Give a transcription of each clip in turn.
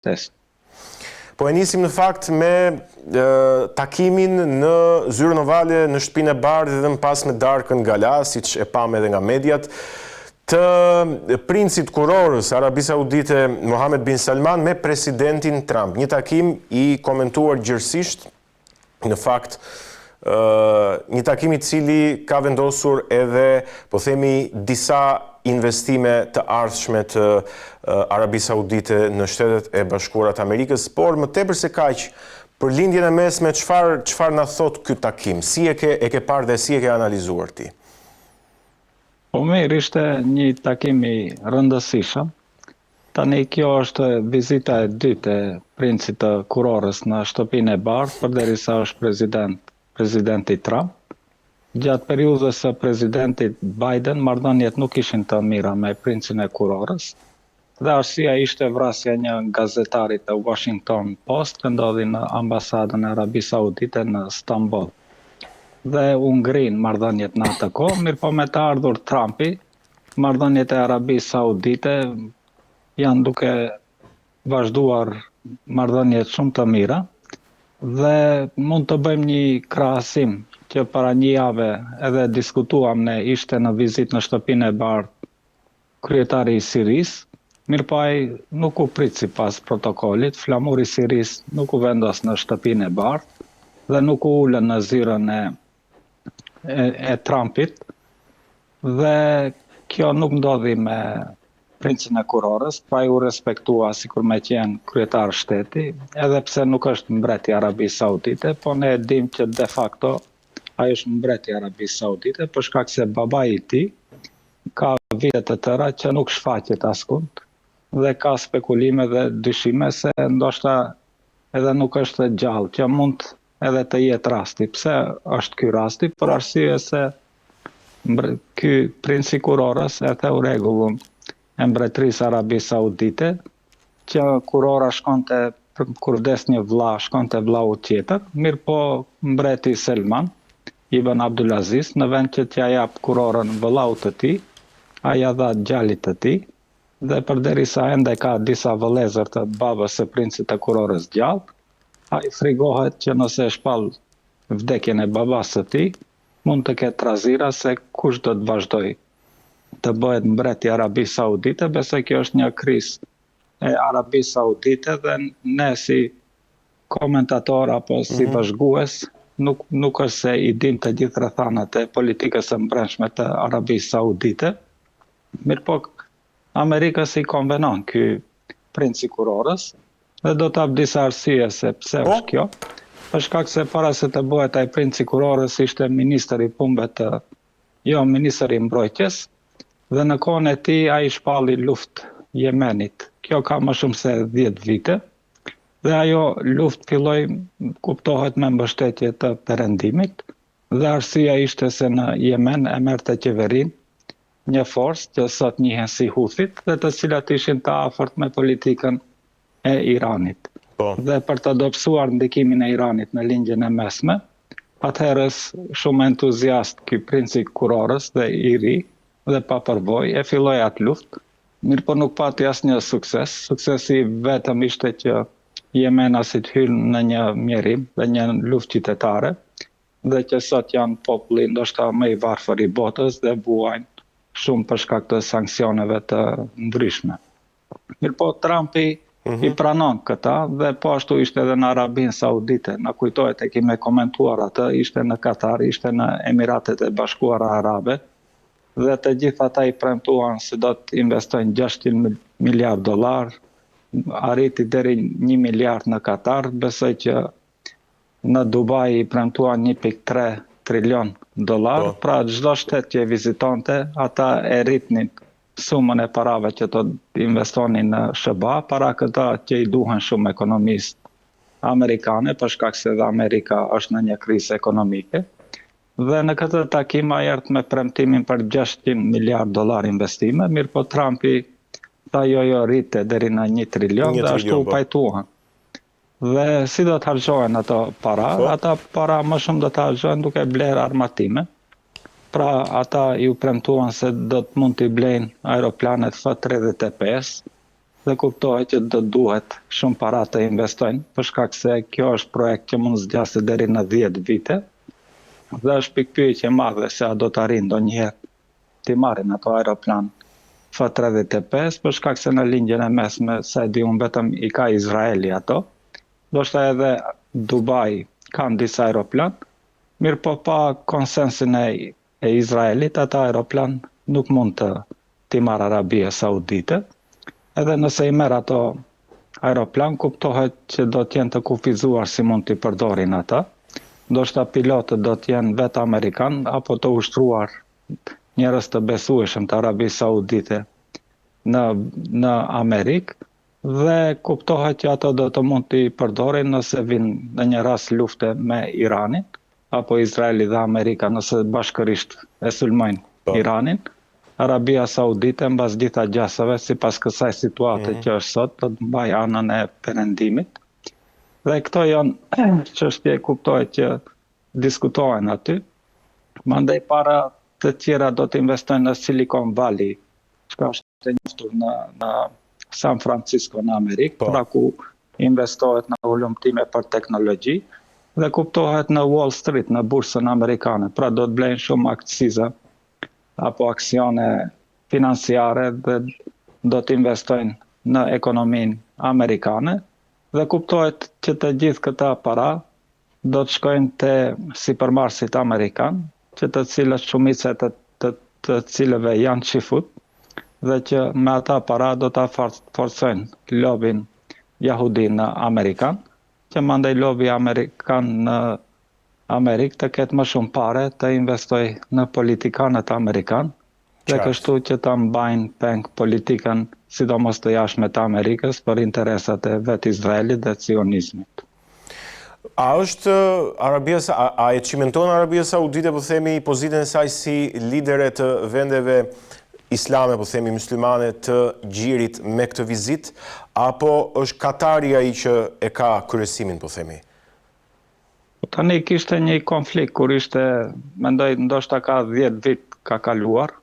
test. Po e nisim në fakt me takimin në Zyrën Ovale në Shtëpinë e Bardhë dhe më pas me darkën gala, siç e pam edhe nga mediat, të princit kurorës Arabi Saudite Mohammed bin Salman me presidentin Trump. Një takim i komentuar gjërësisht, në fakt një takim i cili ka vendosur edhe, po themi, disa investime të ardhshme të Arabi Saudite në Shtetet e Bashkuara të Amerikës, por më tepër se kaq, për lindjen e mesme, çfarë na thot ky takim? Si e ke parë dhe si e ke analizuar ti? Po mirë, ishte një takim i rëndësishëm. Tani kjo është vizita e dytë e princit të kurorës në Shtëpinë e Bardhë, përderisa është presidenti Trump. Gjatë periudhës së presidentit Biden, marrëdhëniet nuk ishin të mira me princin e kurorës. Dhe arsyeja ishte vrasja një gazetari të Washington Post që ndodhi në ambasadën e Arabisë Saudite në Stamboll. Dhe u ngrin marrëdhëniet në atë kohë, mirë po me të ardhur Trumpi, marrëdhëniet e Arabisë Saudite janë duke vazhduar marrëdhëniet shumë të mira dhe mund të bëjmë një krahasim që para një jave edhe diskutuam ne, ishte në vizitë në Shtëpinë e Bardhë kryetari i Sirisë, mirë po ai nuk u prit sipas protokollit, flamuri i Sirisë nuk u vendos në Shtëpinë e Bardhë dhe nuk u ulën në zyrën e Trumpit dhe kjo nuk ndodhi me princin e kurorës, pra u respektua sikur me qenë kryetar shteti, edhe pse nuk është mbreti i Arabisë Saudite, po ne e dim që de facto ai është mbreti i Arabisë Saudite, për shkak se babai i tij ka vite të tëra që nuk shfaqet askund dhe ka spekulime dhe dyshime se ndoshta edhe nuk është gjallë, që mund edhe të jetë rasti. Pse është ky rasti? Për arsye se ky princi i kurorës e theu rregullun e mbretërisë Arabisë Saudite, që kurora shkonte, kur vdes një vlla, shkonte vllau tjetër, mirë po mbreti Selman Ibn Abdulaziz, në vend që t'ja jap kurorën vëllaut të tij, ai ja dha djalit të tij, dhe përderisa ende ka disa vëllezër të babës së princit të kurorës gjallë, ai frigohet që nëse shpall vdekjen e babas së tij, mund të ketë trazira se kush do të vazhdoj të bëhet mbreti i Arabisë Saudite. Besoj kjo është një krizë e Arabisë Saudite dhe ne si komentator apo si bashkëgues nuk është se i dim të gjithë rrethanat e politikës së brendshme të Arabisë Saudite. Mirë po Amerikës i konvenon ky princi i kurorës dhe do të hap disa arsye se pse është kjo. Për shkak se para se të bëhet ai princi i kurorës ishte ministri i punëve ministri i mbrojtjes, dhe në kohën e tij ai shpalli luftë Jemenit. Kjo ka më shumë se 10 vite. Dhe ajo luftë filloi, kuptohet, me mbështetje të perëndimit, dhe arsyeja ishte se në Yemen e merrte qeverinë një forcë që sot njihen si Huthit dhe të cilat ishin të afërt me politikën e Iranit. Dhe për të dobësuar ndikimin e Iranit në lindjen e mesme, atëherës shumë entuziast ky princi i kurorës dhe i ri dhe pa përvojë e filloi atë luftë, mirë po nuk pati asnjë sukses. Suksesi vetëm ishte që jemenasit hynë në një mjerim dhe një luftë qytetare, dhe që sot janë populli ndoshta më i varfër i botës dhe vuajnë shumë për shkak të sanksioneve të ndryshme. Mirë po Trumpi i pranon këta dhe po ashtu ishte edhe në Arabinë Saudite. Na kujtohet, e kemi komentuar atë, ishte në Katar, ishte në Emiratet e Bashkuara Arabe, dhe të gjithë ata i premtuan se do të investojnë $600 miliard, arriti deri 1 miliard në Katar, besoj që në Dubai i premtuan $1.3 trilion, pra çdo shtet që e vizitonte, ata e rritnin sumën e parave që do investonin në SBA, para këta që i duhen shumë ekonomistë amerikane, për shkak se dhe Amerika është në një krizë ekonomike. Dhe në këtë takim ai erdhi me premtimin për $600 miliard investime, mirë po Trumpi tha jo rrite deri në 1 trilion dhe ashtu u pajtuan. Dhe si do të harxhohen ato para? Ata para më shumë do të harxhohen duke bler armatime. Pra ata ju premtuan se do të mund t'i blejnë aeroplanet F-35 dhe kuptohet që do duhet shumë para të investojnë, për shkak se kjo është projekt që mund zgjasë deri në 10 vite, dhe është pikpyetje e madhe se a do të arrijë ndonjëherë të marrin ato aeroplan F-35, për shkak se në lindjen e mesme, sa e di unë vetëm i ka Izraeli ato, do shta edhe Dubai kanë disa aeroplan, mirë po pa konsensin e Izraelit, ata aeroplan nuk mund t'i marrë Arabia Saudite, edhe nëse i merr ato aeroplan, kuptohet që do t'jenë të kufizuar si mund t'i përdorin ata, do shta pilotët do t'jenë vetë Amerikan, apo të ushtruar njerëz të besueshëm të Arabisë Saudite në Amerikë, dhe kuptohet që ato do të mund t'i përdorin nëse vinë në një rast lufte me Iranin, apo Izraeli dhe Amerika nëse bashkërisht e sulmojnë Iranin. Arabia Saudite mbas gjitha gjasave, sipas kësaj situate që është sot, do të mbaj anën e perëndimit. Dhe këto janë çështje kuptohet që diskutohen aty. Mandej para të tjera do të investojnë në Silicon Valley, që është e njoftur në San Francisco në Amerikë, pra ku investohet në ulëmtime për teknologji, dhe kuptohet në Wall Street, në bursën amerikane, pra do të blejnë shumë akciza apo aksione financiare dhe do të investojnë në ekonominë amerikane, dhe kuptohet që të gjithë këta para do të shkojnë te sipërmarrësit amerikan, që të cilët shumica të cilëve janë qifut, dhe që me ata para do të forcojnë lobin jahudi në Amerikan, që mandej lobi Amerikan në Amerikë të ketë më shumë pare të investoj në politikanët Amerikan, dhe kështu që të mbajnë peng politikën, sidomos të jashtme të Amerikës, për interesat e vetë Izraelit dhe cionizmit. A e cimenton Arabia Saudite, po themi, pozitën e saj si lidere të vendeve islame, po themi, muslimane të gjirit me këtë vizit, apo është Katari ai që e ka kryesimin, po themi? Tani kishte një konflikt, kur ishte, mendoj, ndoshta ka 10 vit ka kaluar,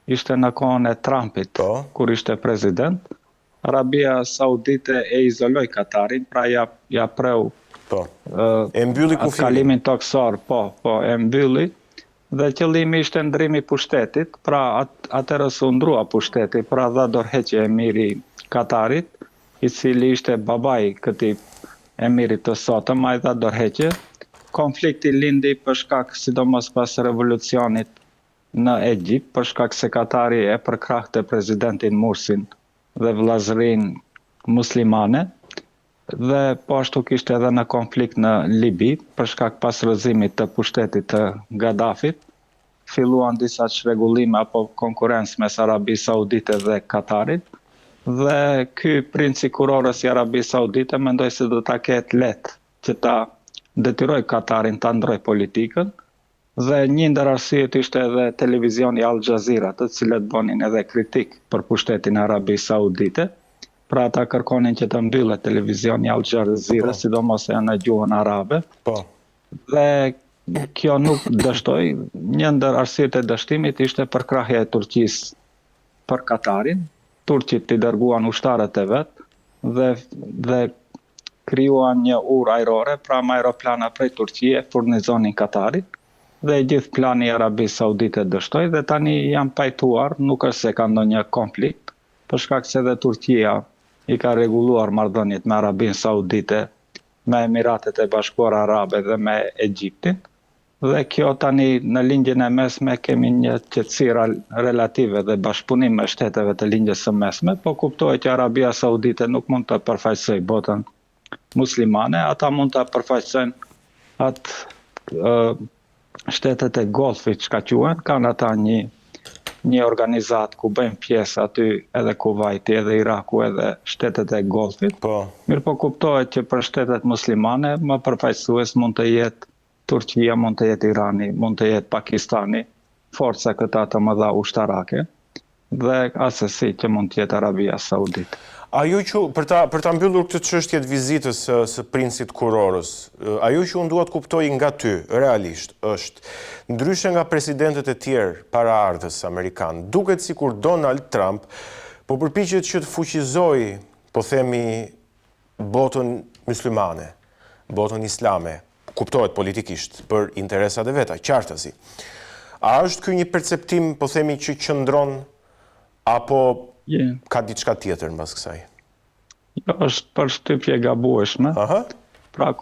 ishte në kohën e Trumpit, kur ishte prezident. Arabia Saudite e izoloi Katarin, pra ja preu e mbylli kufirin. Kalimin toksor, e mbylli, dhe qëllimi ishte ndrimi pushtetit, pra atëherë u ndrua pushteti, pra dha dorëheqje emiri Katarit, i cili ishte babai këtij emirit të sotëm, ai dha dorëheqje. Konflikti lindi për shkak, sidomos pas revolucionit në Egjipt, për shkak se Katari e përkrahte presidentin Mursin dhe vllazërinë muslimane, dhe po ashtu kishte edhe në konflikt në Libi, për shkak pas rrëzimit të pushtetit të Gaddafit, filluan disa çrregullime apo konkurrencë mes Arabisë Saudite dhe Katarit, dhe ky princi kurorës i Arabisë Saudite mendoj se do ta ketë lehtë që ta detyroj Katarin ta ndroj politikën, dhe një ndër arsyet ishte edhe televizioni Al Jazeera, të cilët bonin edhe kritik për pushtetin e Arabisë Saudite. Pra ata kërkonin që të mbyllet televizioni Al Jazeera, sidomos e në gjuhën arabe. Dhe kjo nuk dështoi. Një ndër arsyet e dështimit ishte përkrahja e Turqisë për Katarin. Turqit i dërguan ushtarët e vet dhe krijuan një urë ajrore, pra me aeroplana prej Turqie furnizonin Katarit. Dhe gjithë plani i Arabisë Saudite dështoi, dhe tani janë pajtuar, nuk është se ka ndonjë konflikt, për shkak se dhe Turqia i ka rregulluar marrëdhëniet me Arabinë Saudite, me Emiratet e Bashkuara Arabe dhe me Egjiptin. Dhe kjo tani në lindjen e mesme kemi një qetësi relative dhe bashkëpunim me shteteve të lindjes së mesme, po kuptohet që Arabia Saudite nuk mund të përfaqësojë botën muslimane, ata mund të përfaqësojnë atë shtetet e Golfit, çka quhen, kanë ata një organizat ku bëjmë pjesë aty edhe Kuvaiti, edhe Iraku, edhe shtetet e Golfit. Mirë po kuptohet që për shtetet muslimane, më përfaqësues mund të jetë Turqia, mund të jetë Irani, mund të jetë Pakistani, forca këta të mëdha ushtarake, dhe asesi që mund të jetë Arabia Saudite. Ajo që, për ta mbyllur këtë çështje të vizitës së princit kurorës, ajo që unë dua të kuptoj nga ty, realisht, është, ndryshe nga presidentët e tjerë paraardhës amerikanë, duket sikur Donald Trump po përpiqet që të fuqizoj, po themi, botën myslimane, botën islame, kuptohet politikisht për interesat e veta, qartësi. A është ky një perceptim, po themi, që qëndron apo ka diçka tjetër mbas kësaj? Jo, është përshtypje e gabueshme. Aha. Pra,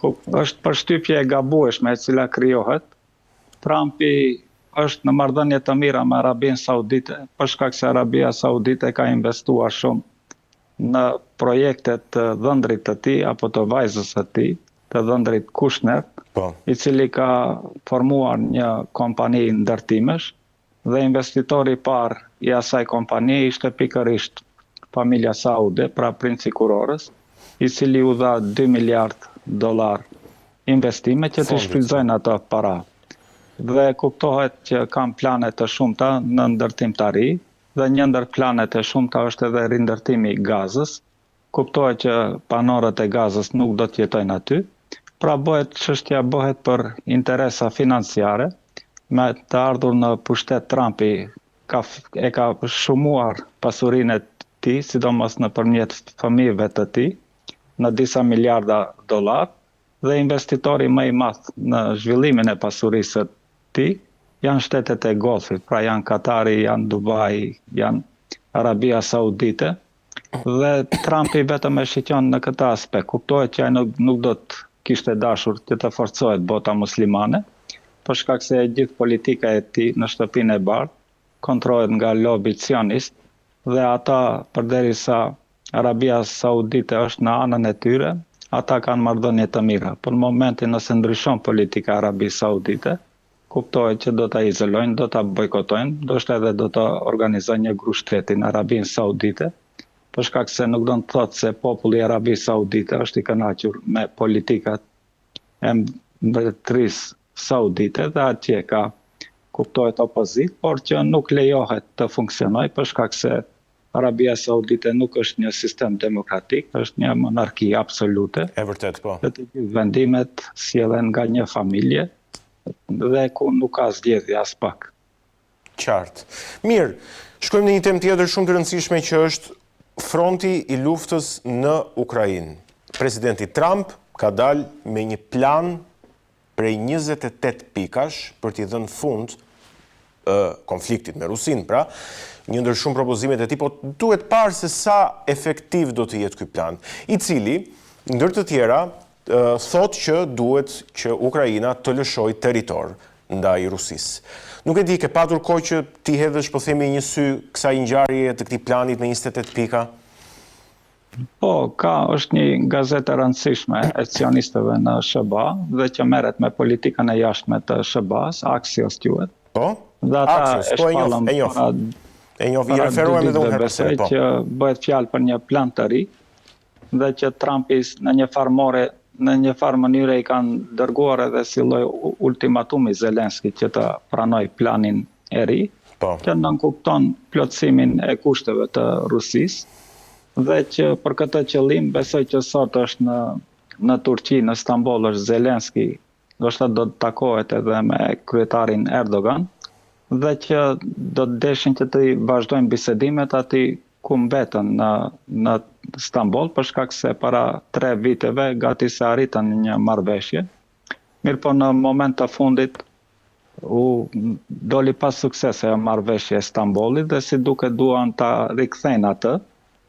është përshtypje e gabueshme e cila krijohet. Trumpi është në marrëdhënie të mira me Arabinë Saudite, për shkak se Arabia Saudite ka investuar shumë në projekte të dhëndrit të tij apo të vajzës së tij, të dhëndrit Kushner, i cili ka formuar një kompani ndërtimesh dhe investitori i parë i asaj kompanie ishte pikërisht familja Saude, pra princi kurorës, i cili u dha $2 miliard investime që të shfrytëzojnë ato para. Dhe kuptohet që kam plane të shumta në ndërtimtari dhe një ndër planet e shumta është edhe rindërtimi i Gazës. Kuptohet që banorët e Gazës nuk do të jetojnë aty. Pra çështja bëhet për interesa financiare, me të ardhur në pushtet Trumpi e ka shumuar pasurinë e tij, sidomos nëpërmjet fëmijëve të tij, në disa miliarda dollar, dhe investitori më i madh në zhvillimin e pasurisë së tij janë shtetet e Golfit, pra janë Katari, janë Dubai, janë Arabia Saudite, dhe Trumpi vetëm e shqetëson në këtë aspekt. Kuptohet që ai nuk do të kishte dashur që të forcohet bota muslimane, për shkak se gjithë politika e tij në shtëpinë e bardhë kontrollohet nga lobi sionist dhe ata, përderisa Arabia Saudite është në anën e tyre, ata kanë marrëdhënie të mira. Për momentin nëse ndryshon politika e Arabisë Saudite, kuptohet që do ta izolojnë, do ta bojkotojnë, ndoshta edhe do të organizojnë një grup shteti në Arabinë Saudite, për shkak se nuk do të thotë se populli i Arabisë Saudite është i kënaqur me politikat e mbretërisë Saudite dhe atje ka kuptohet opozit, por që nuk lejohet të funksionojë për shkak se Arabia Saudite nuk është një sistem demokratik, është një monarki absolute. E vërtet, po. Dhe të gjithë vendimet sjellen nga një familje dhe ku nuk ka zgjedhje as pak. Qartë. Mirë, shkojmë në një temë tjetër shumë të rëndësishme që është fronti i luftës në Ukrainë. Presidenti Trump ka dalë me një plan prej 28 pikash për t'i dhënë fund konfliktit me Rusinë, pra, një ndër shumë propozimet e tij, po duhet parë se sa efektiv do të jetë ky plan, i cili, ndër të tjera, thot që duhet që Ukraina të lëshojë territor ndaj Rusisë. Nuk e di, ke patur kohë që ti hedhësh, po themi, një sy kësaj ngjarje të këtij planit me 28 pika? Po, është një gazetë e rëndësishme e sionistëve në SBA dhe që merret me politikën e jashtme të SBA-s, Axios quhet. Po? Dhe ata Axios, po e njoh, i referohem edhe unë herë pas here, po. Që bëhet fjalë për një plan të ri dhe që Trumpi në një farë mënyre i kanë dërguar edhe si lloj ultimatumi Zelenskit që të pranoj planin e ri, që nënkupton plotësimin e kushteve të Rusisë, dhe që për këtë qëllim besoj që sot është në Turqi, në Stamboll është Zelenski, ndoshta do të takohet edhe me kryetarin Erdogan, dhe që do të deshin që të vazhdojnë bisedimet aty ku mbetën në Stamboll, për shkak se para 3 viteve gati se arritën një marrëveshje. Mirë, po në moment të fundit u doli pas suksese marrëveshje e Stambollit dhe si duket duan ta rikthejnë atë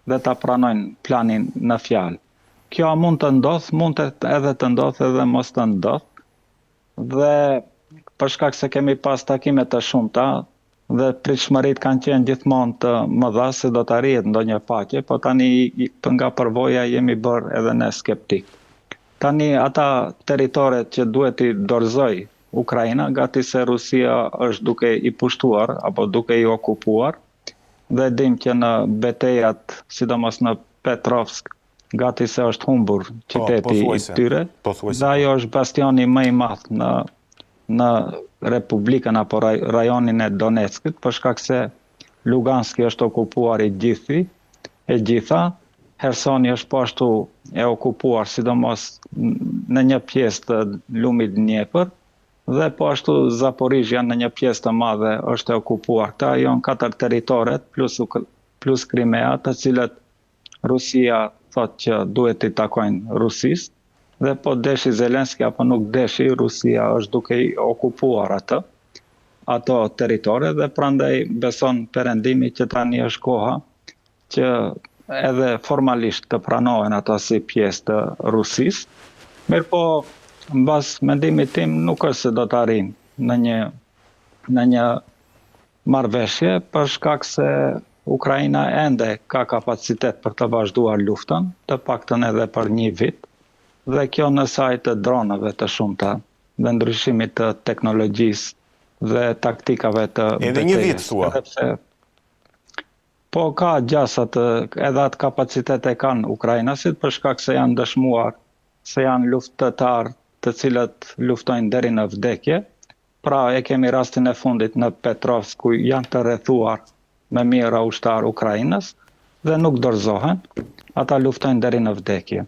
dhe ta pranojnë planin në fjalë. Kjo mund të ndodhë, mund edhe të ndodhë edhe mos të ndodhë. Dhe për shkak se kemi pas takime të shumta dhe pritshmëritë kanë qenë gjithmonë të mëdha se do të arrihet ndonjë faqe, po tani nga përvoja jemi bërë edhe ne skeptik. Tani ata territoret që duhet i dorëzoj Ukraina, gati se Rusia është duke i pushtuar apo duke i okupuar, dhe dim që në betejat, sidomos në Petrovsk, gati se është humbur qyteti i tyre, dhe ajo është bastioni më i madh në Republikën apo rajonin e Donetskit, për shkak se Luganski është okupuar i gjitha, Hersoni është po ashtu e okupuar, sidomos në një pjesë të lumit Dnjepër, dhe po ashtu Zaporizhja në një pjesë të madhe është e okupuar. Këta janë 4 teritoret plus plus Krimea, të cilët Rusia thot që duhet t'i takojnë Rusisë, dhe po deshi Zelenski apo nuk deshi, Rusia është duke i okupuar ato territore dhe prandaj beson perëndimi që tani është koha që edhe formalisht të pranohen ato si pjesë të Rusisë. Mirë po, mbas mendimit tim nuk është se do të arrijnë në një marrëveshje, për shkak se Ukraina ende ka kapacitet për të vazhduar luftën, të paktën edhe për 1 vit, dhe kjo në saj të dronave të shumta, dhe ndryshimit të teknologjisë dhe taktikave të Edhe 1 vit thua. Po ka gjasat edhe atë kapacitet e kanë ukrainasit, për shkak se janë dëshmuar se janë luftëtar të cilët luftojnë deri në vdekje. Pra e kemi rastin e fundit në Petrovsk, ku janë të rrethuar me mijëra ushtar Ukrainës dhe nuk dorëzohen. Ata luftojnë deri në vdekje.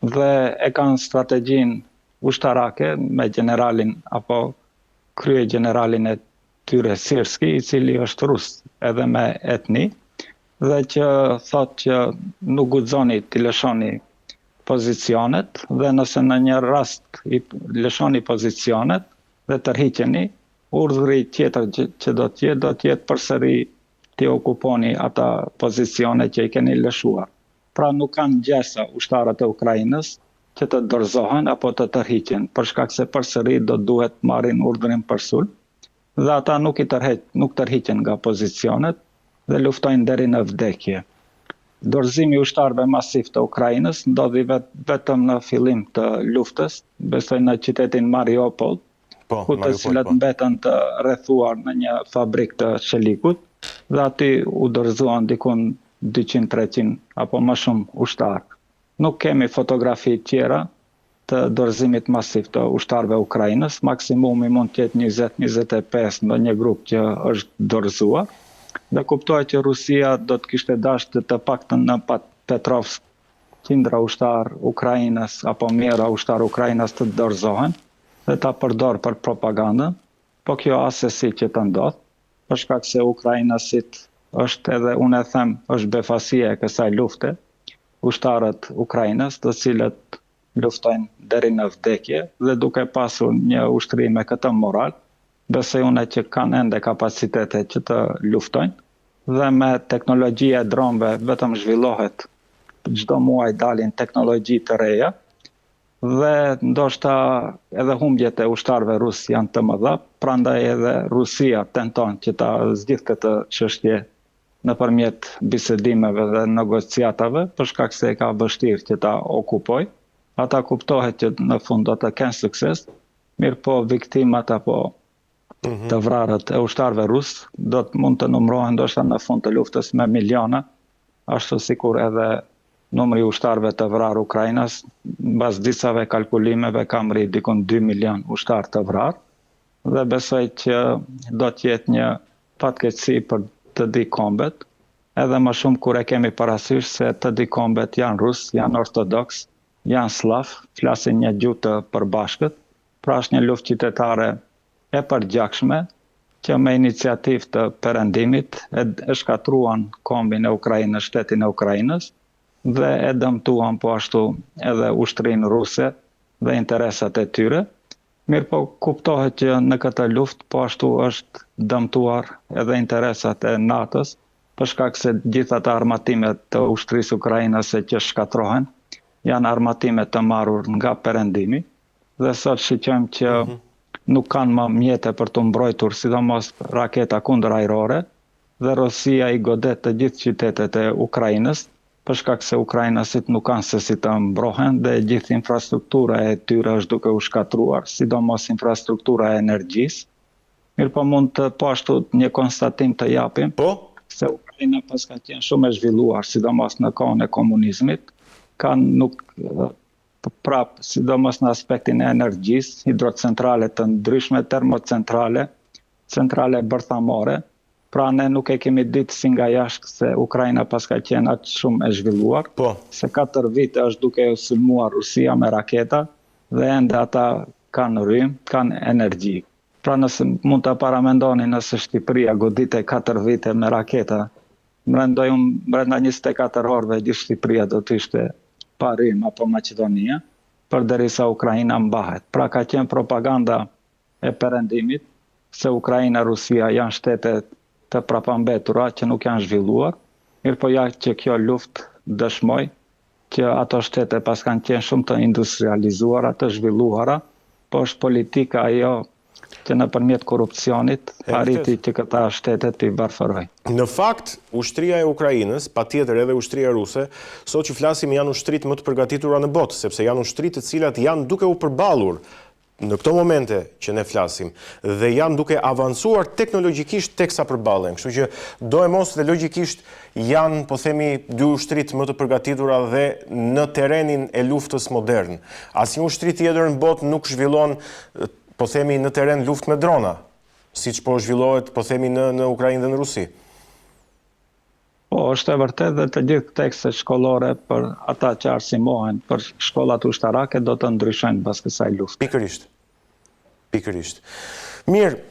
Dhe e kanë strategjinë ushtarake me generalin apo krye generalin e tyre Sirski, i cili është rus edhe me etni, dhe që thot që nuk guxoni t'i lëshoni pozicionet, dhe nëse në një rast i lëshoni pozicionet dhe tërhiqeni, urdhri tjetër që do të jetë përsëri t'i okuponi ata pozicione që i keni lëshuar. Pra nuk kanë gjasa ushtarët e Ukrainës që të dorëzohen apo të tërhiqen, për shkak se përsëri do duhet marrin urdhrin për sulm, dhe ata nuk tërhiqen nga pozicionet dhe luftojnë deri në vdekje. Dorëzimi ushtarëve masiv të Ukrainës ndodhi vetëm në fillim të luftës, besoj në qytetin Mariupol, ku të cilët mbetën të rrethuar në një fabrik të shelikut, dhe aty u dorëzuan dikun 200-300 apo më shumë ushtarë. Nuk kemi fotografi tjera të dorëzimit masiv të ushtarëve Ukrainës, maksimumi mund të jetë 20-25 në një grup që është dorëzuar, dhe kuptohet që Rusia do të kishte dashur të paktën në Petrovsk qindra ushtar Ukrainës apo mijëra ushtar Ukrainës të dorëzohen dhe ta përdor për propagandën, po kjo asesi që të ndodh, për shkak se ukrainasit është edhe unë e them është befasia e kësaj lufte, ushtarët Ukrainës, të cilët luftojnë deri në vdekje dhe duke pasur një ushtri me këtë moral, besoj unë që kanë ende kapacitete që të luftojnë dhe me teknologji e dronëve vetëm zhvillohet, çdo muaj dalin teknologji të reja dhe ndoshta edhe humbjet e ushtarëve rus janë të mëdha, prandaj edhe Rusia tenton që ta zgjidhë këtë çështje nëpërmjet bisedimeve dhe negociatave, për shkak se ka vështirë që ta okupoj. Ata kuptohet që në fund do të kenë sukses, mirë po viktimat apo të vrarët e ushtarëve rus do të mund të numërohen ndoshta në fund të luftës me miliona, ashtu sikur edhe numri i ushtarëve të vrarë Ukrainës, mbas disave kalkulimeve ka rritur dikon 2 milion ushtarë të vrarë, dhe besoj që do të jetë një fatkeqësi për të di kombet, edhe më shumë kur e kemi parasysh se të di kombet janë rus, janë ortodoks, janë slav, flasin një gjuhë të përbashkët, pra është një luftë qytetare e përgjakshme, që me iniciativë të perëndimit e shkatruan kombin e Ukrainës, shtetin e Ukrainës, dhe e dëmtuan po ashtu edhe ushtrinë ruse dhe interesat e tyre. Mirë po kuptohet që në këtë luftë po ashtu është dëmtuar edhe interesat e NATO-s, për shkak se gjitha të armatimet të ushtrisë ukrainase që shkatrohen janë armatime të marrur nga perëndimi, dhe sot shiqojmë që nuk kanë më mjete për të mbrojtur, sidomos raketa kundërajrore, dhe Rusia i godet të gjithë qytetet e Ukrainës, për shkak se ukrainasit nuk kanë se si të mbrohen dhe gjithë infrastruktura e tyre është duke u shkatruar, sidomos infrastruktura e energjisë. Mirë po mund të po ashtu një konstatim të japim, se Ukraina pas ka qenë shumë e zhvilluar, sidomos në kohën e komunizmit, kanë nuk prap, sidomos në aspektin e energjisë, hidrocentrale të ndryshme, termocentrale, centrale bërthamore. Pra ne nuk e kemi ditë si nga jashtë se Ukraina pas ka qenë aq shumë e zhvilluar, se 4 vite është duke u sulmuar Rusia me raketa dhe ende ata kanë rrymë, kanë energji. Pra nëse mund të paramendoni nëse Shqipëria godite 4 vite me raketa mendoj unë brenda 24 orëve gjithë Shqipëria do të ishte pa rrim apo Maqedonia, përderisa Ukraina mbahet. Pra ka qenë propaganda e perëndimit se Ukraina, Rusia janë shtete të prapambetura që nuk janë zhvilluar, mirë po ja që kjo luftë dëshmoj që ato shtete pas kanë qenë shumë të industrializuara, të zhvilluara, po është politika ajo që nëpërmjet korrupsionit arriti që këta shtete të varfërojnë. Në fakt, ushtria e Ukrainës, patjetër edhe ushtria ruse, sot që flasim janë ushtrit më të përgatitura në botë, sepse janë ushtrit të cilat janë duke u përballur në këto momente që ne flasim dhe janë duke avancuar teknologjikisht teksa përballen. Kështu që do e mos dhe logjikisht janë, po themi, dy ushtrit më të përgatitura dhe në terrenin e luftës modern. Asnjë ushtri tjetër në botë nuk zhvillon, po themi, në terren luftë me drona, siç po zhvillohet, po themi, në Ukrainë dhe në Rusi. Po, është e vërtet dhe të gjithë tekstet shkollore për ata që arsimohen për shkollat ushtarake do të ndryshojnë pas kësaj lufte. Pikërisht. Mirë,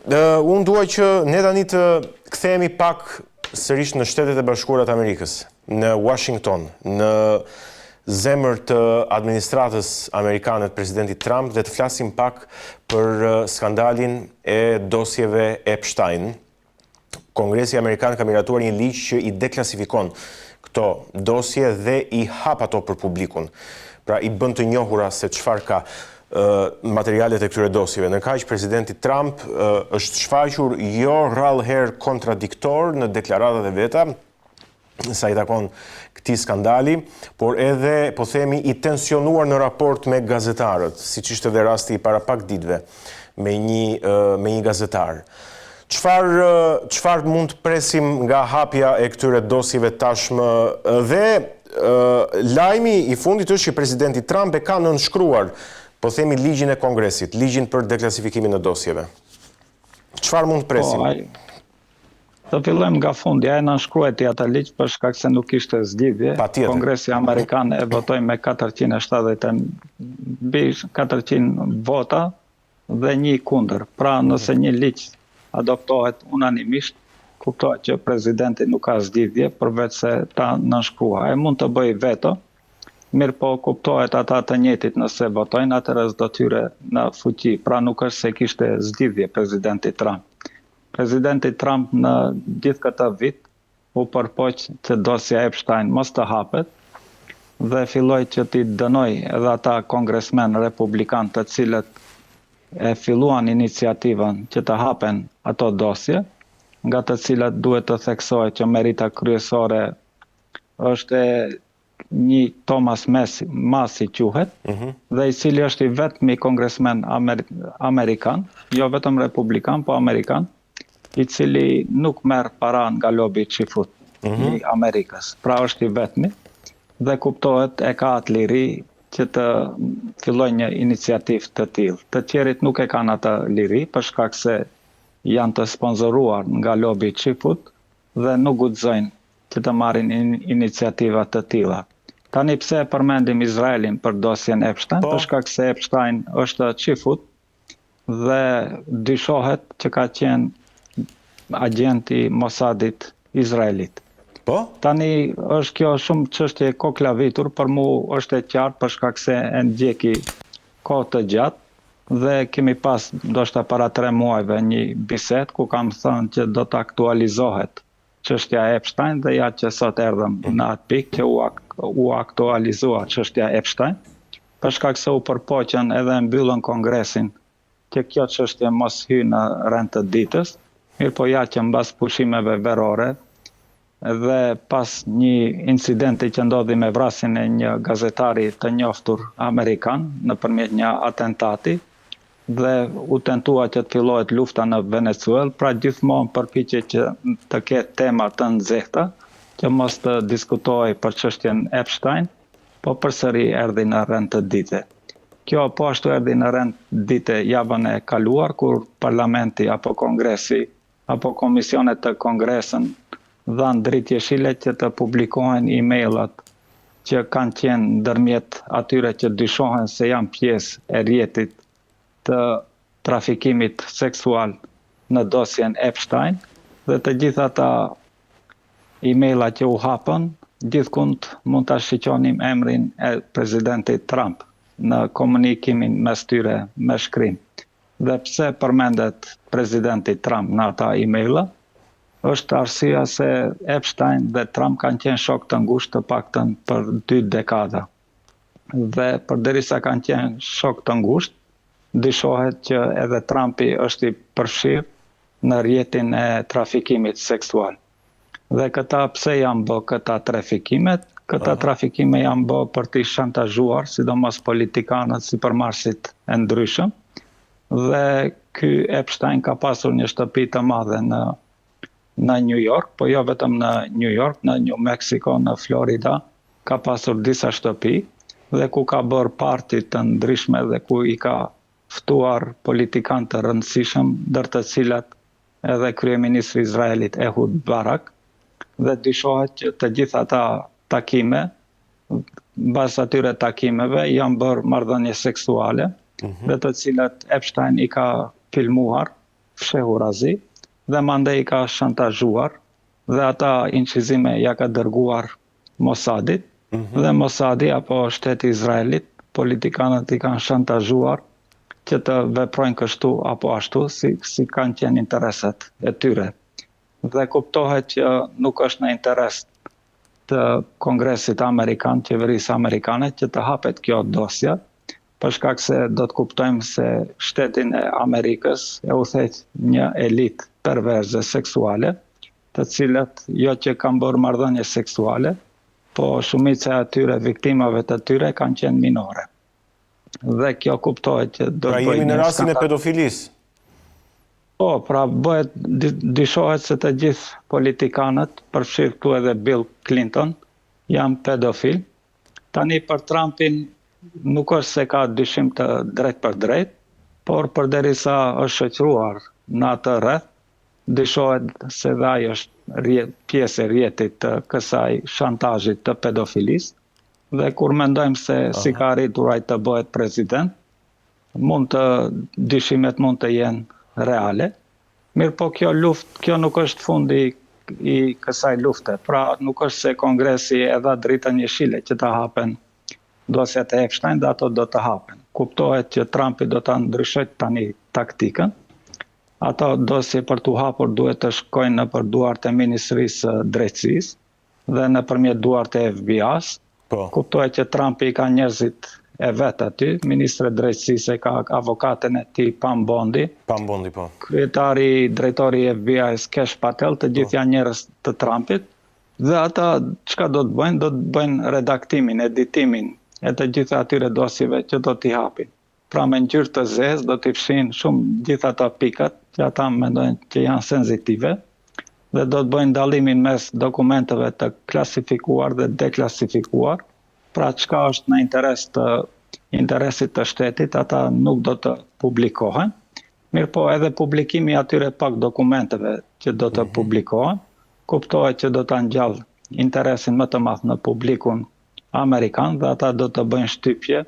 unë duaj që ne tani të kthehemi pak sërish në Shtetet e Bashkuara të Amerikës, në Washington, në zemër të administratës amerikane të presidentit Trump dhe të flasim pak për skandalin e dosjeve Epstein. Kongresi Amerikan ka miratuar një ligj që i deklasifikon këto dosje dhe i hap ato për publikun. Pra i bën të njohura se çfarë ka materialet e këtyre dosjeve. Në kaq presidenti Trump është shfaqur jo rrallëherë kontradiktor në deklaratat e veta sa i takon këtij skandali, por edhe, po themi, i tensionuar në raport me gazetarët, siç ishte edhe rasti para pak ditëve me një gazetar. Çfarë mund të presim nga hapja e këtyre dosjeve tashmë dhe lajmi i fundit është që presidenti Trump e ka nënshkruar, po themi, ligjin e Kongresit, ligjin për deklasifikimin e dosjeve. Çfarë mund të presim? Do fillojmë nga fundi, ai nënshkruajti atë ligj për shkak se nuk kishte zgjidhje. Kongresi Amerikan e votoi me 470 mbi 400 vota dhe një kundër. Pra nëse një ligj adoptohet unanimisht, kuptohet që presidenti nuk ka zgjidhje përveç se ta nënshkruaj. Ai mund të bëjë veto, mirë po kuptohet ata të njëjtit nëse votojnë, atëherë do t'hyre në fuqi. Pra nuk është se kishte zgjidhje presidenti Trump. Presidenti Trump në gjithë këtë vit u përpoq që dosja Epstein mos të hapet dhe filloi që t'i dënoj edhe ata kongresmen republikan të cilët e filluan iniciativën që të hapen ato dosje, nga të cilat duhet të theksohet që merita kryesore është një Thomas Massie quhet, dhe i cili është i vetmi kongresmen amerikan, jo vetëm republikan, po amerikan, i cili nuk merr para nga lobi çifut i Amerikës. Pra është i vetmi dhe kuptohet e ka atë liri që të filloj një iniciativë të tillë. Të tjerit nuk e kanë atë liri për shkak se janë të sponsoruar nga lobi çifut dhe nuk guxojnë që të marrin iniciativa të tilla. Tani pse e përmendim Izraelin për dosjen Epstein? Për shkak se Epstein është çifut dhe dyshohet që ka qenë agenti Mossadit izraelit. Tani është kjo shumë çështje koklavitur, për mu është e qartë për shkak se e ndjeki kohë të gjatë dhe kemi pas ndoshta para 3 muajve një bisedë ku kam thënë që do të aktualizohet çështja Epstein dhe ja që sot erdhëm në atë pikë që u aktualizua çështja Epstein, për shkak se u përpoqën edhe mbyllën kongresin që kjo çështje mos hyjë në rend të ditës. Mirë po ja që mbas pushimeve verore dhe pas një incidenti që ndodhi me vrasjen e një gazetari të njohur amerikan nëpërmjet një atentati dhe u tentua që të fillohet lufta në Venezuelë, pra gjithmonë përpiqet që të ketë tema të nxehta që mos të diskutohej për çështjen Epstein, po përsëri erdhi në rend të ditë. Kjo po ashtu erdhi në rend ditë javën e kaluar kur parlamenti apo kongresi apo komisionet të kongresën dhanë dritë jeshile që të publikohen emaillat që kanë qenë ndërmjet atyre që dyshohen se janë pjesë e rrjetit të trafikimit seksual në dosjen Epstein dhe të gjitha ata emaila që u hapën, gjithkund mund ta shiqonim emrin e presidentit Trump në komunikimin mes tyre me shkrim. Dhe pse përmendet presidenti Trump në ata emaila, është arsyeja se Epstein dhe Trump kanë qenë shok të ngushtë të paktën për 2 dekada. Dhe përderisa kanë qenë shok të ngushtë, dyshohet që edhe Trumpi është i përfshirë në rrjetin e trafikimit seksual. Dhe këta pse janë bë këta trafikimet? Këta trafikime janë bë për t'i shantazhuar, sidomos politikanët, sipërmarrësit e ndryshëm. Dhe ky Epstein ka pasur një shtëpi të madhe në New York, po jo vetëm në New York, në New Mexico, në Florida, ka pasur disa shtëpi, dhe ku ka bërë parti të ndryshme dhe ku i ka ftuar politikanë të rëndësishëm, ndër të cilat edhe kryeministri i Izraelit Ehud Barak, dhe dyshohet që të gjitha ata takime, mbas atyre takimeve, janë bërë marrëdhënie seksuale, dhe të cilat Epstein i ka filmuar, fshehur azi, dhe mandej i ka shantazhuar, dhe ata incizime ja ka dërguar Mossadit, dhe Mossadi apo shteti Izraelit, politikanët i kanë shantazhuar që të veprojnë kështu apo ashtu, si kanë qenë interesat e tyre. Dhe kuptohet që nuk është në interes të Kongresit Amerikan, qeverisë amerikane, që të hapet kjo dosja, për shkak se do të kuptojmë se shtetin e Amerikës e udhëheq një elitë perverze seksuale, të cilat jo që kanë bërë marrëdhënie seksuale, po shumica e atyre viktimave të tyre kanë qenë minore. Dhe kjo kuptohet që do të bëjë. Pra jemi në rastin e pedofilisë. Po, pra dyshohet se të gjithë politikanët, përfshirë këtu edhe Bill Clinton, janë pedofil. Tani për Trumpin nuk është se ka dyshim të drejt për drejt, por përderisa është shoqëruar në atë rreth, dyshohet se dhe ai është pjesë e rrjetit të kësaj shantazhit të pedofilisë, dhe kur mendojmë se si ka arritur ai të bëhet president, dyshimet mund të jenë reale. Mirë po kjo nuk është fundi i kësaj lufte. Pra nuk është se Kongresi e dha dritën jeshile që të hapen dosjet e Epstein, dhe ato do të hapen. Kuptohet që Trumpi do të ndryshojë tani taktikën. Ato dosje për t'u hapur duhet të shkojnë në për duart e Ministrisë Drejtësisë dhe nëpërmjet duart e FBI-s. Kuptohet që Trumpi ka njerëzit e vet aty, ministri i Drejtësisë ka avokatën e tij Pam Bondi. Pam Bondi, po. Drejtori i FBI-s Kesh Patel, të gjithë janë njerëz të Trumpit. Dhe ata çka do të bëjnë? Do të bëjnë redaktimin, editimin e të gjitha atyre dosjeve që do t'i hapin. Pra me ngjyrë të zezë do t'i fshin shumë gjitha ato pikat që ata mendojnë që janë sensitive, dhe do të bëjnë dallimin mes dokumenteve të klasifikuar dhe deklasifikuar. Pra çka është në interesit të shtetit, ata nuk do të publikohen. Mirë po edhe publikimi atyre pak dokumenteve që do të publikohen, kuptohet që do të ngjall interesin më të madh në publikun amerikan, dhe ata do të bëjnë shtypje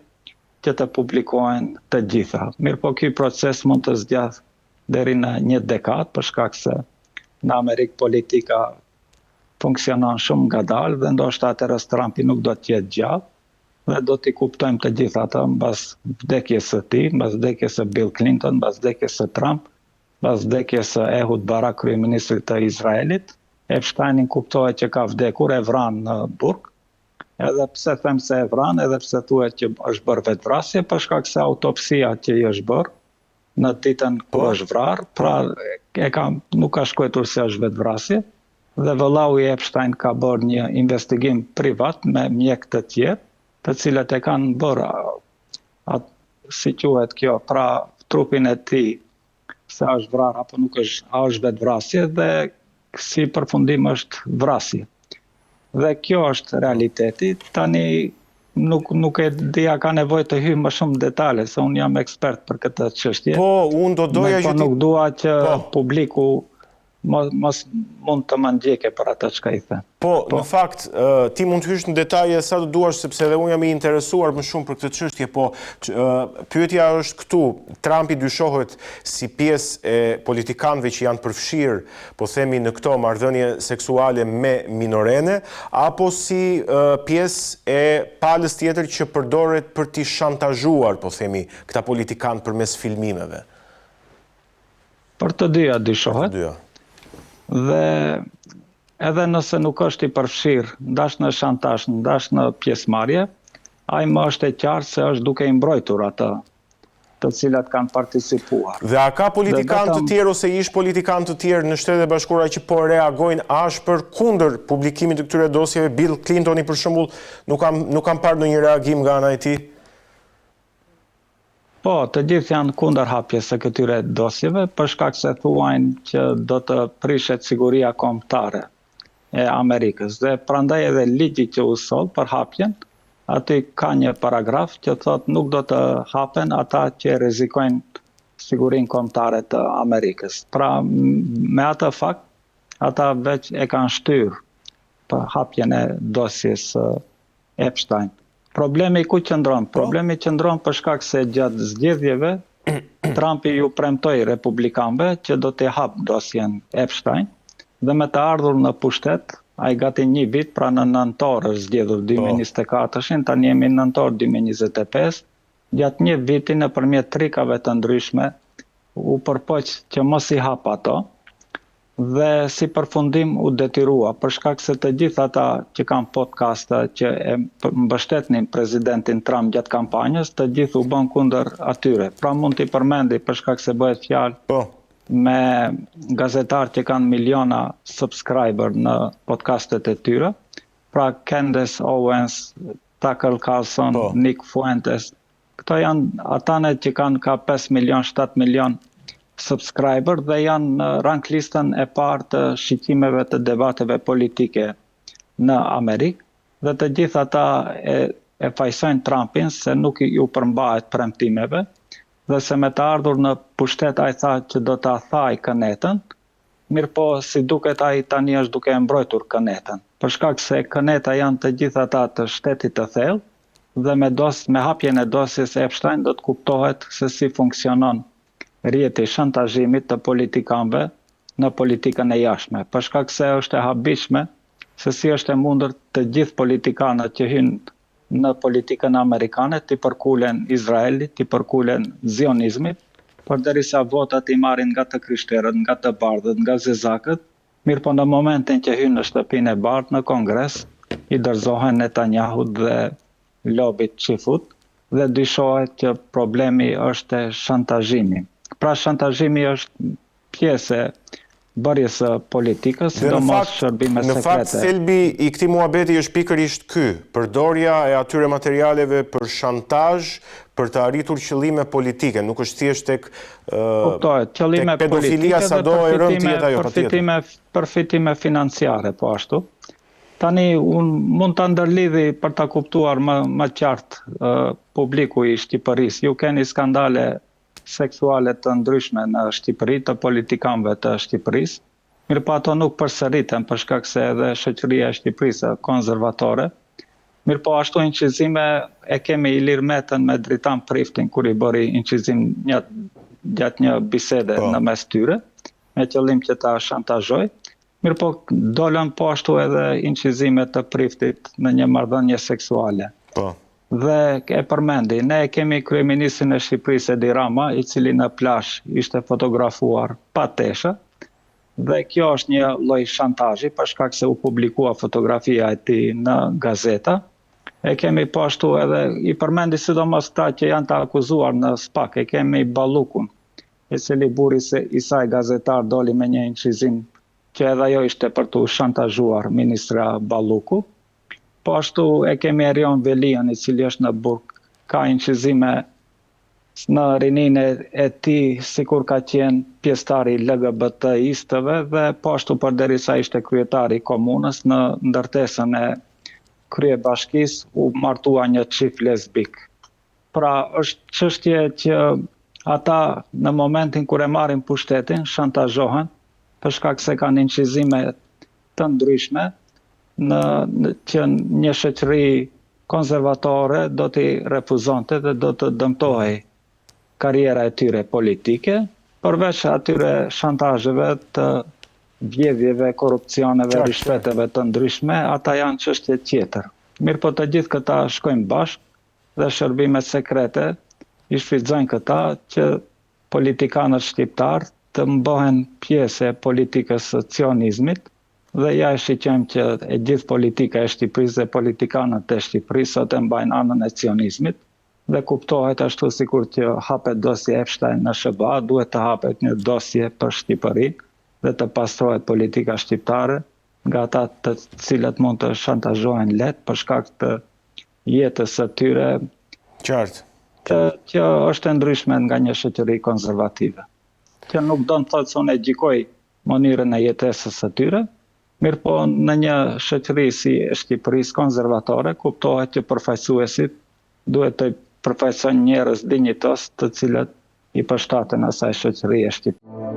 që të publikohen të gjitha. Mirë po ky proces mund të zgjat deri në 1 dekadë, për shkak se në Amerikë politika funksionon shumë ngadalë, dhe ndoshta atëherë Trumpi nuk do të jetë gjallë, dhe do t'i kuptojmë të gjitha ato mbas vdekjes së tij, mbas vdekjes së Bill Clinton, mbas vdekjes së Trump, mbas vdekjes së Ehud Barak, kryeministrit të Izraelit. Epsteinin kuptohet që ka vdekur, e vranë në burg. Edhe pse them se e vranë, edhe pse thuhet që është bërë vetvrasje, për shkak se autopsia që i është bërë në ditën kur është vrarë, pra nuk ka shkruar se është vetvrasje, dhe vëllau i Epstein ka bërë një investigim privat me mjek të tjerë, të cilët e kanë bërë, si quhet kjo, pra trupin e tij, se është vrarë apo nuk është, a është vetvrasje, dhe si përfundim është vrasje. Dhe kjo është realiteti. Tani nuk e dia ka nevojë të hyj më shumë detale, se unë jam ekspert për këtë çështje. Po, unë do doja që nuk dua që publiku mos mund të më ndjeke për atë çka i the. Po, në fakt, ti mund të hysh në detaje sa të duash, sepse edhe unë jam i interesuar më shumë për këtë çështje, po pyetja është këtu, Trumpi dyshohet si pjesë e politikanëve që janë përfshirë, po themi në këto marrëdhënie seksuale me minorene, apo si pjesë e palës tjetër që përdoret për t'i shantazhuar, po themi, këta politikanë përmes filmimeve? Për të dyja dyshohet. Dyja. Dhe edhe nëse nuk është i përfshirë ndash në shantazh, ndash në pjesëmarrje, ai më është e qartë se është duke i mbrojtur atë të cilat kanë participuar. Dhe a ka politikanë të tjerë ose ish politikanë të tjerë në Shtetet e Bashkuara që po reagojnë ashpër kundër publikimit të këtyre dosjeve? Bill Clintoni për shembull nuk kam parë ndonjë reagim nga ana e tij. Po, të gjithë janë kundër hapjes së këtyre dosjeve për shkak se thuajnë që do të prishet siguria kombëtare e Amerikës. Dhe prandaj edhe ligji që u soll për hapjen, aty ka një paragraf që thotë nuk do të hapen ata që rrezikojnë sigurinë kombëtare të Amerikës. Pra, me atë fakt, ata veç e kanë shtyrë për hapjen e dosjes Epstein. Problemi ku qëndron? Problemi qëndron për shkak se gjatë zgjedhjeve Trumpi ju premtoi republikanëve që do t'i hap dosjen Epstein dhe me të ardhur në pushtet, ai gati një vit, pra në nëntor është zgjedhur 2024, tani jemi në nëntor 2025, gjatë një viti nëpërmjet trikave të ndryshme u përpoq që mos i hap ato. Dhe si përfundim u detyrua, për shkak se të gjithë ata që kanë podcaste që e mbështetnin presidentin Trump gjatë kampanjës, të gjithë u bën kundër atyre. Pra mund t'i përmendi për shkak se bëhet fjalë me gazetarë që kanë miliona subscriber në podcastet e tyre, pra Candace Owens, Tucker Carlson, Nick Fuentes. Këto janë atane që kanë ka 5 milion, 7 milion subscriber dhe janë në rank listën e parë të shqiptimeve të debateve politike në Amerikë dhe të gjithë ata e fajsojnë Trumpin se nuk ju përmbahet premtimeve dhe se me të ardhur në pushtet ai tha që do ta thaj kënetën, mirë po si duket ai tani është duke e mbrojtur kënetën. Për shkak se këneta janë të gjithë ata të shtetit të thellë dhe me hapjen e dosjes Epstein do të kuptohet se si funksionon rjeti shantazhimit të politikanëve në politikën e jashtme. Për shkak se është e habishme se si është e mundur të gjithë politikanët që hynë në politikën amerikane të përkulen Izraelit, të përkulen zionizmit, përderisa votat i marrin nga të krishterët, nga të bardhët, nga zezakët, mirë po në momentin që hynë në shtëpinë e bardhë në Kongres, i dorëzohen Netanyahu dhe lobit qifut dhe dyshohet që problemi është shantazhimi. Pra shantazhimi është pjesë e bërjes së politikës, sidomos shërbime sekrete. Në fakt, thelbi i këtij muhabeti është pikërisht ky, përdorja e atyre materialeve për shantazh, për të arritur qëllime politike, nuk është thjesht tek pedofilia sado e rënd të jetë ajo patjetër. Përfitime financiare po ashtu. Tani unë mund të ndërlidhi për të kuptuar më qartë publiku i Shqipërisë. Ju keni skandale seksuale të ndryshme në Shqipëri, të politikanëve të Shqipërisë. Mirë po ato nuk përsëriten për shkak se edhe shoqëria e Shqipërisë konservatore. Mirë po ashtu inqizime e kemi Ilir Metën me Dritan Priftin kur i bëri inqizim gjatë një bisede në mes tyre, me qëllim që ta shantazhoj. Mirë po dolën po ashtu edhe inqizime të Priftit në një marrëdhënie seksuale. Dhe e përmendi, ne kemi kryeministrin e Shqipërisë Edi Rama, i cili në plazh ishte fotografuar pa tesha, dhe kjo është një lloj shantazhi për shkak se u publikua fotografia e tij në gazeta. E kemi po ashtu edhe i përmendi sidomos ta që janë të akuzuar në SPAK, e kemi Ballukun, i cili burri i saj gazetar doli me një inqizim që edhe ajo ishte për të shantazhuar ministra Balluku. Po ashtu e kemi Erion Velian, i cili është në burg, ka inqizime në rininë e tij sikur ka qenë pjesëtar i LGBT-istëve dhe po ashtu përderisa ishte kryetari i komunës në ndërtesën e kryebashkisë u martua një çift lesbik. Pra është çështje që ata në momentin kur e marrin pushtetin shantazhohen për shkak se kanë incizime të ndryshme që një shoqëri konservatore do t'i refuzonte dhe do të dëmtohej karriera e tyre politike, përveç atyre shantazheve të vjedhjeve, korrupsioneve, rishpeteve të ndryshme, ata janë çështje tjetër. Mirë po të gjithë këta shkojnë bashkë dhe shërbimet sekrete i shfrytëzojnë këta që politikanët shqiptar të mbohen pjesë e politikës së cionizmit dhe ja e shiqojmë që e gjithë politika e Shqipërisë dhe politikanët e Shqipërisë sot e mbajnë anën e cionizmit dhe kuptohet ashtu sikur që hapet dosje Epstein në SBA, duhet të hapet një dosje për Shqipërinë dhe të pastrohet politika shqiptare nga ata të cilët mund të shantazhohen lehtë për shkak të jetës së tyre, qartë, që është e ndryshme nga një shoqëri konservative. Që nuk do të thotë se unë e gjykoj mënyrën e jetesës së tyre, mirë po në një shoqëri si e Shqipërisë konservatore kuptohet që përfaqësuesit duhet të përfaqësojnë njerëz dinjitos të cilët i përshtaten asaj shoqërie shqiptare.